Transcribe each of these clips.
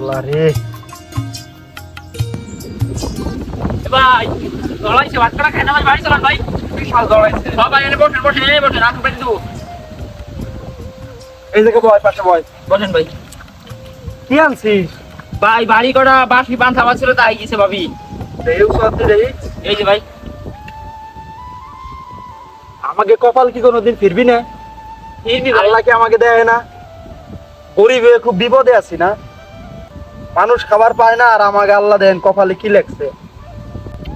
আল্লাহ রে ভাই দড়াইছে ভাত করা খায় না ভাই বাড়ি চলান ভাই বিশাল দড়াইছে ভাই এনে বসেন বসেন এই বসেন আপনি পেটে দেবো এই জায়গা বয় পাশে বয় বসেন ভাই কি আনছিস ভাই বাড়ি করা বাসি পান খাবার ছিল তাই গেছে ভাবি দেউ সাথে রে এই যে ভাই আমাকে কপাল কি কোনোদিন ফিরবি না ফিরবি ভাই আল্লাহ কি আমাকে দেয় না গরিব হয়ে খুব বিপদে আছি না মানুষ খাবার পায় না আর আমাকে আল্লাহ দেন কপালে কি লেখছে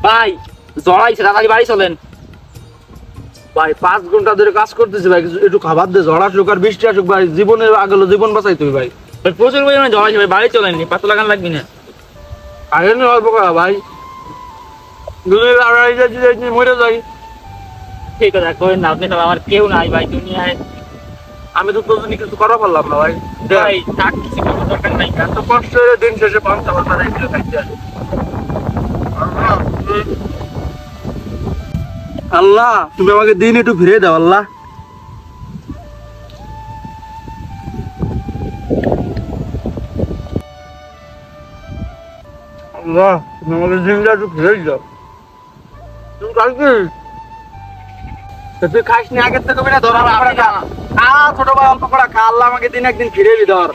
ভাই জড়াইছে তাড়াতাড়ি বাড়ি চলেন ভাই 5 ঘন্টা ধরে কাজ করতেছি ভাই একটু খাবার দে ঝড় আসুক আর বৃষ্টি আসুক ভাই জীবনে আগেলো জীবন বাঁচাই তুই ভাই ভাই প্রচুর পরিমাণে জড়াইছে ভাই বাড়ি চলেন 5 লাগান লাগবি না আগে নি অল্প করা ভাই দুদিন আড়াই যাচ্ছি মরে যাই ঠিক আছে করেন না আপনি সব আমার কেউ নাই ভাই দুনিয়ায় আমি তো তোর জন্য কিছু করা পারলাম না ভাই ভাই থাক কিছু করার দরকার নাই এত কষ্ট হয়ে দিন শেষে 5 টাকা একটু খাইতে আসি আল্লাহ তুমি আমাকে দিন একটু ফিরে দাও আল্লাহ আল্লাহ তুমি আমাকে দিনটা একটু ফিরে দাও তুমি কালকে তুই খাস নি আগের থেকে বেটা ধর ছোট ভাই অল্প করা খা আল্লাহ আমাকে দিন একদিন ফিরে ধর